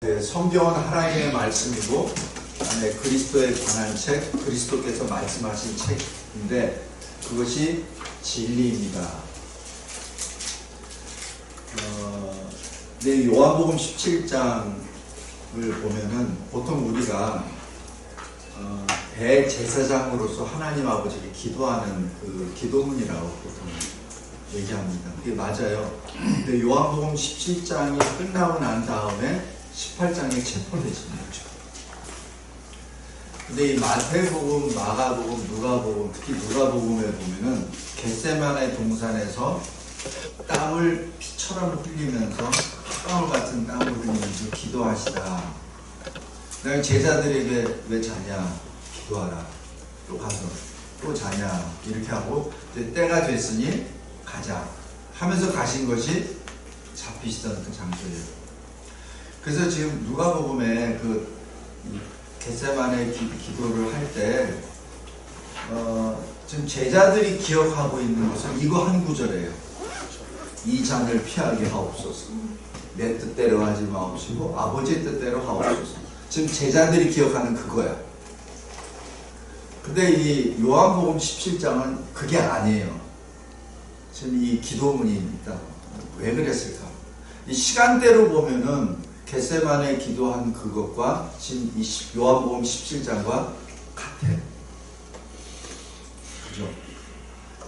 성경은 하나님의 말씀이고 그다음에 그리스도에 관한 책, 그리스도께서 말씀하신 책인데 그것이 진리입니다. 근데 요한복음 17장을 보면은 보통 우리가 대제사장으로서 하나님 아버지를 기도하는 그 기도문이라고 보통 얘기합니다. 그게 맞아요. 근데 요한복음 17장이 끝나고 난 다음에 18장에 체포되십니다. 근데 이 마태복음, 마가복음, 누가복음, 특히 누가복음에 보면은 겟세마네 동산에서 땀을 피처럼 흘리면서 땀을 같은 땀을 흘리면서 기도하시다. 그다음에 제자들에게 왜 자냐? 기도하라. 또 가서 또 자냐? 이렇게 하고 이제 때가 됐으니 가자 하면서 가신 것이 잡히시던 그 장소예요. 그래서 지금 누가복음에 그 겟세마네 기도를 할 때 지금 제자들이 기억하고 있는 것은 이거 한 구절이에요. 이 잔을 피하게 하옵소서. 내 뜻대로 하지 마옵시고 아버지의 뜻대로 하옵소서. 지금 제자들이 기억하는 그거야. 근데 이 요한복음 17장은 그게 아니에요. 지금 이 기도문입니다. 왜 그랬을까? 이 시간대로 보면은 겟세마네 기도한 그것과 지금 이 요한복음 17장과 같아. 그죠?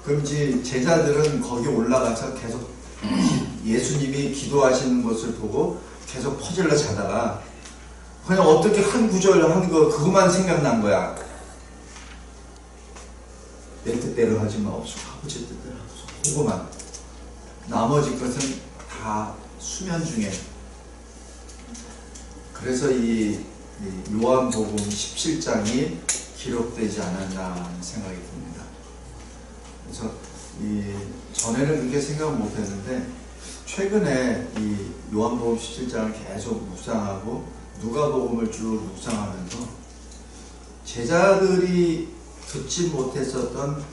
그럼 이제 제자들은 거기 올라가서 계속 예수님이 기도하시는 것을 보고 계속 퍼질러 자다가 그냥 어떻게 한 구절 한 거 그것만 생각난 거야. 내 뜻대로 하지 마옵소서. 아버지 뜻대로 하옵소서. 그거만. 나머지 것은 다 수면 중에. 그래서 이 요한복음 17장이 기록되지 않았나 하는 생각이 듭니다. 그래서 전에는 그렇게 생각 못했는데 최근에 이 요한복음 17장을 계속 묵상하고 누가복음을 쭉 묵상하면서 제자들이 듣지 못했었던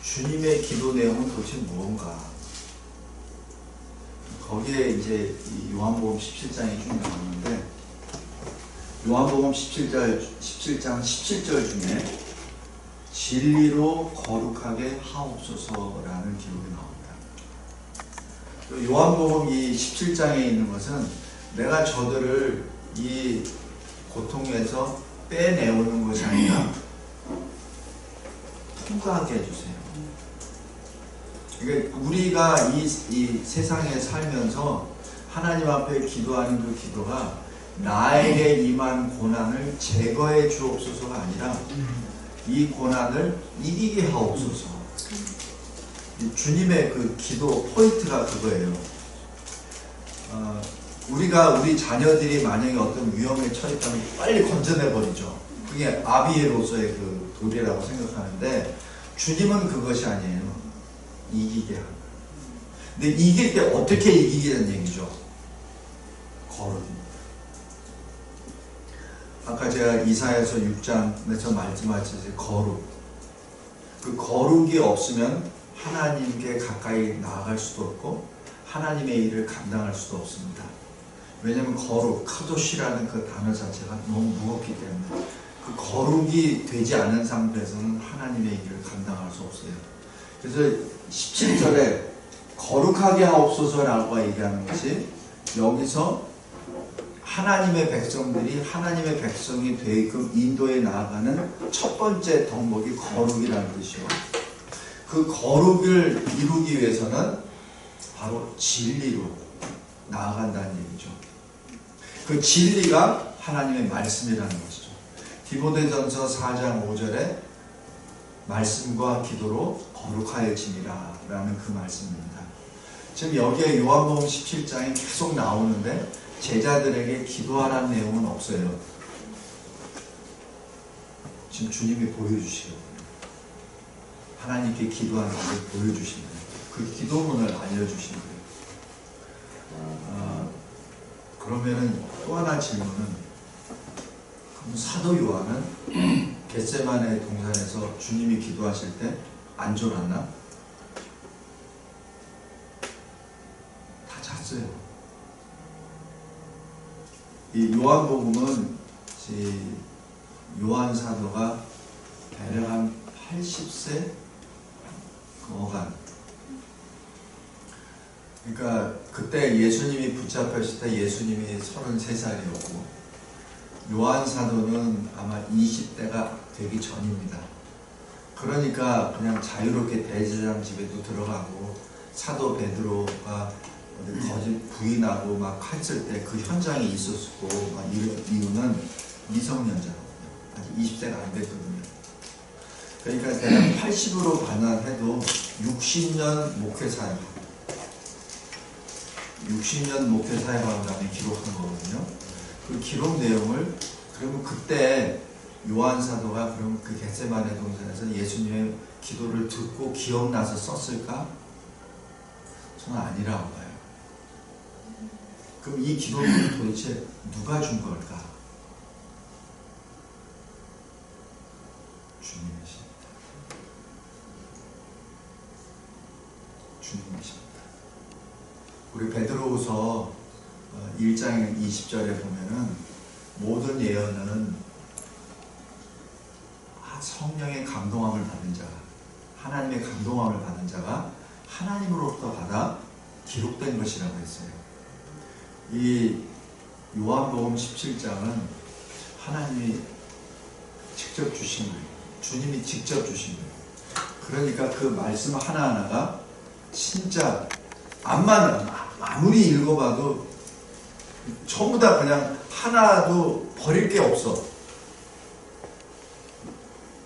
주님의 기도 내용은 도대체 뭔가? 거기에 이제 이 요한복음 17장이 쭉 나오는데 요한복음 17장 17절 중에 진리로 거룩하게 하옵소서라는 기록이 나옵니다. 요한복음 이 17장에 있는 것은 내가 저들을 이 고통에서 빼내오는 것이 아니라 통과하게 해주세요. 그러니까 우리가 이 세상에 살면서 하나님 앞에 기도하는 그 기도가 나에게 임한 고난을 제거해 주옵소서가 아니라 이 고난을 이기게 하옵소서. 주님의 그 기도 포인트가 그거예요. 우리가 우리 자녀들이 만약에 어떤 위험에 처했다면 빨리 건져내버리죠. 그게 아비에로서의 그 도리라고 생각하는데 주님은 그것이 아니에요. 이기게 하는 거예요. 근데 이길 때 어떻게 이기게는 얘기죠? 거룩입니다. 아까 제가 이사야서 6장에서 말씀하셨듯이 거룩. 그 거룩이 없으면 하나님께 가까이 나아갈 수도 없고 하나님의 일을 감당할 수도 없습니다. 왜냐하면 거룩, 카도시라는 그 단어 자체가 너무 무겁기 때문에 그 거룩이 되지 않은 상태에서는 하나님의 일을 감당할 수 없어요. 그래서 17절에 거룩하게 하옵소서라고 얘기하는 것이 여기서 하나님의 백성들이 하나님의 백성이 되게끔 인도에 나아가는 첫 번째 덕목이 거룩이라는 뜻이요. 그 거룩을 이루기 위해서는 바로 진리로 나아간다는 얘기죠. 그 진리가 하나님의 말씀이라는 것이죠. 디모데전서 4장 5절에 말씀과 기도로 거룩하여지니라 라는 그 말씀입니다. 지금 여기에 요한복음 17장이 계속 나오는데 제자들에게 기도하라는 내용은 없어요. 지금 주님이 보여주시거든요. 하나님께 기도하는 것을 보여주시는 거예요. 그 기도문을 알려주시는 거예요. 그러면은 또 하나 질문은 그럼 사도 요한은 겟세마네 동산에서 주님이 기도하실 때 안 졸았나? 다 잤어요. 이 요한복음은 요한 사도가 대략 한 80세 어간. 그러니까 그때 예수님이 붙잡혔을 때 예수님이 33살이었고 요한 사도는 아마 20대가 되기 전입니다. 그러니까 그냥 자유롭게 대제사장 집에도 들어가고 사도 베드로가 거짓 부인하고 막 했을 때 그 현장에 있었고 막 이유는 미성년자거든요. 아직 20세가 안 됐거든요. 그러니까 대략 80으로 반환해도 60년 목회 사역, 60년 목회 사역한 다음에 기록한 거거든요. 그 기록 내용을 그러면 그때 요한 사도가 그럼 그 겟세마네 동산에서 예수님의 기도를 듣고 기억나서 썼을까? 저는 아니라고 봐요. 그럼 이 기도를 도대체 누가 준 걸까? 주님이십니다. 주님이십니다. 우리 베드로후서 1장 20절에 보면은 모든 예언은 성령의 감동함을 받은 자가, 하나님의 감동함을 받은 자가 하나님으로부터 받아 기록된 것이라고 했어요. 이 요한복음 17장은 하나님이 직접 주신 거예요. 주님이 직접 주신 거예요. 그러니까 그 말씀 하나하나가 진짜 아무리 읽어봐도 전부 다 그냥 하나도 버릴 게 없어.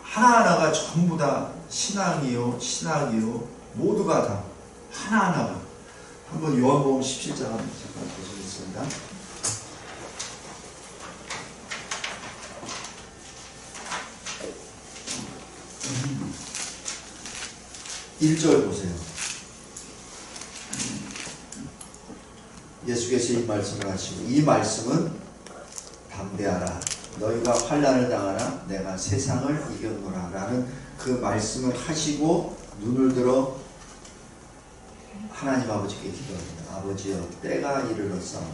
하나하나가 전부 다 신앙이요 모두가 다 하나하나가. 한번 요한복음 17장 한번 잠깐 보시겠습니다. 1절 보세요. 예수께서 이 말씀을 하시고 이 말씀은 담대하라. 너희가 환난을 당하나 내가 세상을 이겼노라 라는 그 말씀을 하시고 눈을 들어 하나님 아버지께 기도합니다. 아버지여 때가 이르렀사오니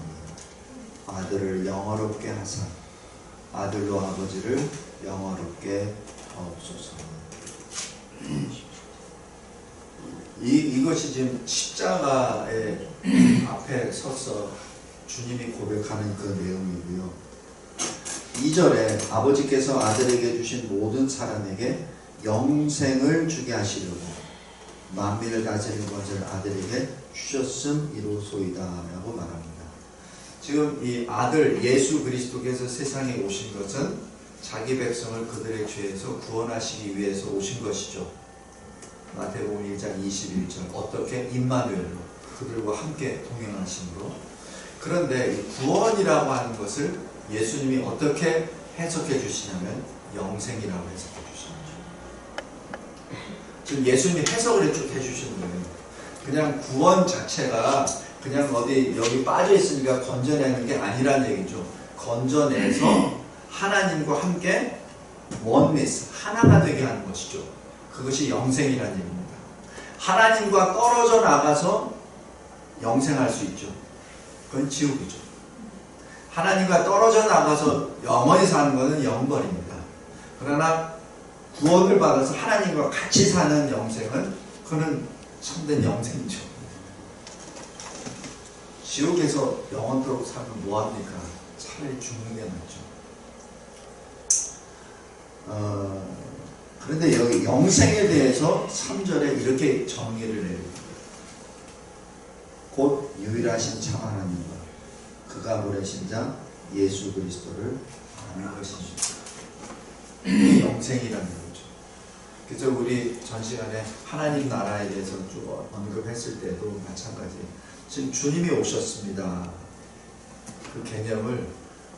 아들을 영화롭게 하사 아들로 아버지를 영화롭게 하옵소서. 이것이 지금 십자가의 앞에 서서 주님이 고백하는 그 내용이고요. 2절에 아버지께서 아들에게 주신 모든 사람에게 영생을 주게 하시려고 만민을 다스리는 것을 아들에게 주셨음 이로소이다 라고 말합니다. 지금 이 아들 예수 그리스도께서 세상에 오신 것은 자기 백성을 그들의 죄에서 구원하시기 위해서 오신 것이죠. 마태복음 1장 21절 어떻게 임마누엘로 그들과 함께 동행하심으로. 그런데 이 구원이라고 하는 것을 예수님이 어떻게 해석해 주시냐면 영생이라고 해석해 주십니다. 지금 예수님이 해석을 쭉 해주시는 거예요. 그냥 구원 자체가 그냥 어디 여기 빠져 있으니까 건져내는 게 아니라는 얘기죠. 건져내서 하나님과 함께 원리스 하나가 되게 하는 것이죠. 그것이 영생이라는 얘기입니다. 하나님과 떨어져 나가서 영생할 수 있죠. 그건 지옥이죠. 하나님과 떨어져 나가서 영원히 사는 것은 영벌입니다. 그러나 구원을 받아서 하나님과 같이 사는 영생은 그는 참된 영생이죠. 지옥에서 영원토록 살면 뭐합니까? 차라리 죽는 게 낫죠. 그런데 여기 영생에 대해서 3절에 이렇게 정의를 내립니다. 곧 유일하신 참 하나님과 그가 보내신 자 예수 그리스도를 아는 것입니다. 영생이라는 거죠. 그래서 우리 전 시간에 하나님 나라에 대해서 쭉 언급했을 때도 마찬가지. 지금 주님이 오셨습니다. 그 개념을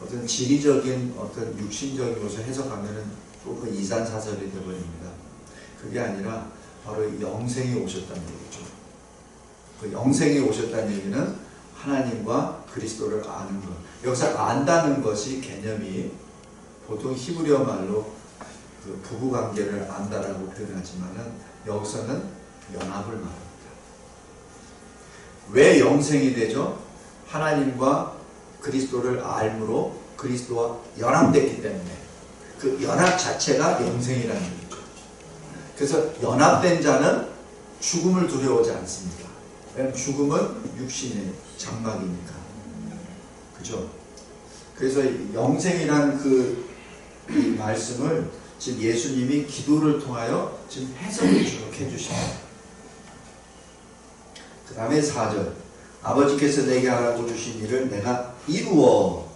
어떤 지리적인 어떤 육신적인 것을 해석하면은 또 그 이산사설이 되어버립니다. 그게 아니라 바로 영생이 오셨다는 얘기죠. 그 영생이 오셨다는 얘기는 하나님과 그리스도를 아는 것. 여기서 안다는 것이 개념이 보통 히브리어 말로 그 부부관계를 안다라고 표현하지만은 여기서는 연합을 말합니다. 왜 영생이 되죠? 하나님과 그리스도를 알므로 그리스도와 연합됐기 때문에 그 연합 자체가 영생이라는 얘기죠. 그래서 연합된 자는 죽음을 두려워하지 않습니다. 왜냐하면 죽음은 육신의 장막이니까. 그죠? 그래서 영생이라는 이 말씀을 지금 예수님이 기도를 통하여 지금 해석을 쭉 해주십니다. 그 다음에 4절. 아버지께서 내게 하라고 주신 일을 내가 이루어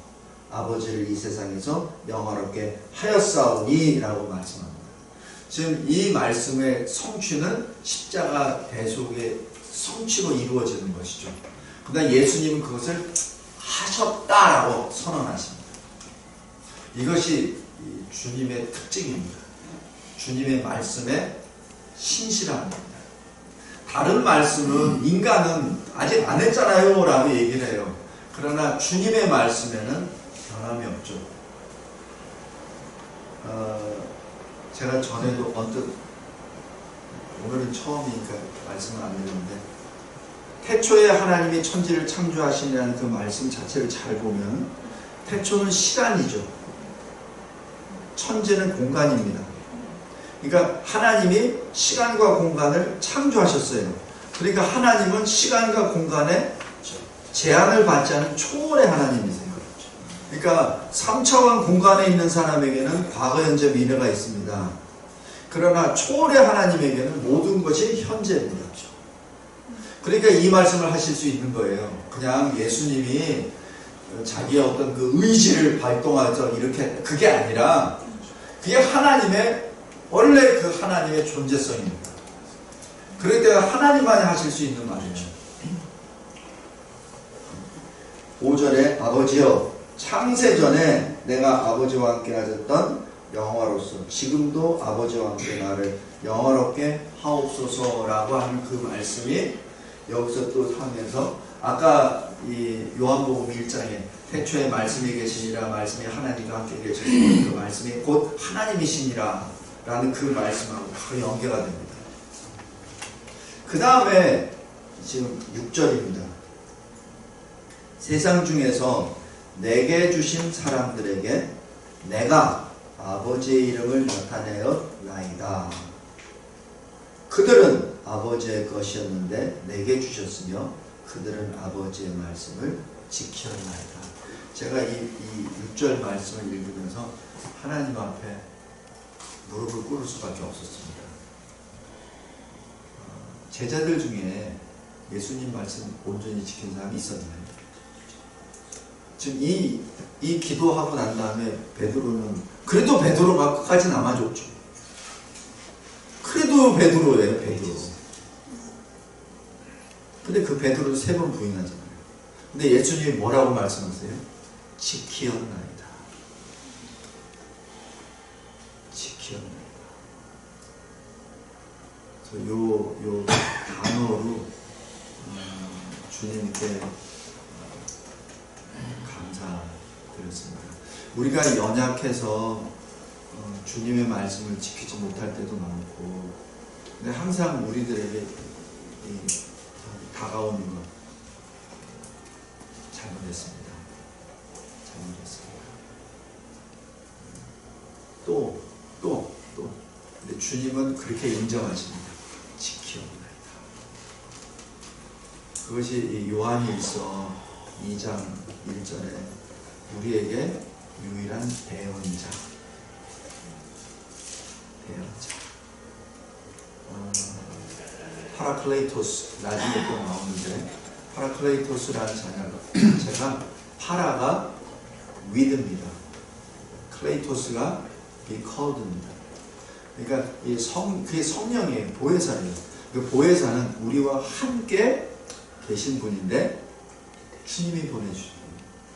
아버지를 이 세상에서 영화롭게 하였사오니 라고 말씀합니다. 지금 이 말씀의 성취는 십자가 대속의 성취로 이루어지는 것이죠. 그러나 예수님은 그것을 하셨다라고 선언하십니다. 이것이 주님의 특징입니다. 주님의 말씀의 신실함입니다. 다른 말씀은 인간은 아직 안 했잖아요 라고 얘기를 해요. 그러나 주님의 말씀에는 변함이 없죠. 제가 전에도 언뜻, 오늘은 처음이니까 말씀을 안 드렸는데, 태초에 하나님이 천지를 창조하시냐는 그 말씀 자체를 잘 보면 태초는 시간이죠. 천지는 공간입니다. 그러니까 하나님이 시간과 공간을 창조하셨어요. 그러니까 하나님은 시간과 공간에 제한을 받지 않은 초월의 하나님이세요. 그러니까 3차원 공간에 있는 사람에게는 과거, 현재, 미래가 있습니다. 그러나 초월의 하나님에게는 모든 것이 현재입니다. 그러니까 이 말씀을 하실 수 있는 거예요. 그냥 예수님이 자기의 어떤 그 의지를 발동해서 이렇게, 그게 아니라 그게 하나님의, 원래 그 하나님의 존재성입니다. 그럴 때 하나님만이 하실 수 있는 말이죠. 5절에 아버지여 창세전에 내가 아버지와 함께 하셨던 영화로서 지금도 아버지와 함께 나를 영화롭게 하옵소서라고 하는 그 말씀이 여기서 또 하면서 아까 이 요한복음 1장에 태초에 말씀이 계시니라 말씀이 하나님과 함께 계시니 그 말씀이 곧 하나님이시니라 라는 그 말씀하고 바로 연계가 됩니다. 그 다음에 지금 6절입니다. 세상 중에서 내게 주신 사람들에게 내가 아버지의 이름을 나타내었나이다. 그들은 아버지의 것이었는데 내게 주셨으며 그들은 아버지의 말씀을 지켰나이다. 제가 이 6절 말씀을 읽으면서 하나님 앞에 무릎을 꿇을 수밖에 없었습니다. 제자들 중에 예수님 말씀 온전히 지킨 사람이 있었나요? 지금 이 기도하고 난 다음에 베드로는, 그래도 베드로가 끝까지 남아줬죠. 그래도 베드로예요, 베드로. 근데 그 베드로를 3번 부인하잖아요. 근데 예수님이 뭐라고 말씀하세요? 지키었나이다. 지키었나이다. 그래서 요 단어로 주님께 감사드렸습니다. 우리가 연약해서 주님의 말씀을 지키지 못할 때도 많고, 근데 항상 우리들에게 다가오는 것 잘못했습니다. 또 근데 주님은 그렇게 인정하십니다. 지키옵나이다. 그것이 요한일서 2장 1절에 우리에게 유일한 대언자. 파라클레이토스, 나중에 또 나오는데, 파라클레이토스라는 자가 파라가 with입니다. 클레이토스가 because입니다. 그러니까 그게 성령이에요. 보혜사예요. 그 보혜사는 우리와 함께 계신 분인데 주님이 보내주신 분,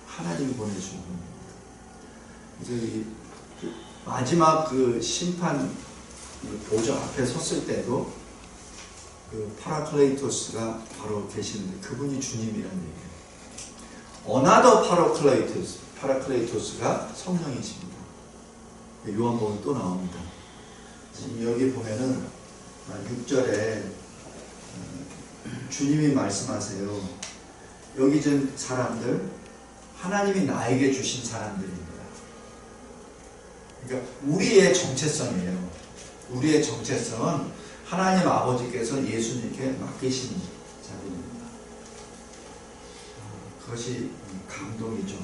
하나님이 보내주신 분입니다. 그래서 마지막 그 심판 보좌 앞에 섰을 때도 그 파라클레이토스가 바로 계시는데 그분이 주님이라는 얘기예요. Another 파라클레이토스가 성령이십니다. 요한복음에 또 나옵니다. 지금 여기 보면은 6절에 주님이 말씀하세요. 여기 좀 사람들 하나님이 나에게 주신 사람들입니다. 그러니까 우리의 정체성이에요. 우리의 정체성은 하나님 아버지께서 예수님께 맡기신 자들입니다. 그것이 감동이죠.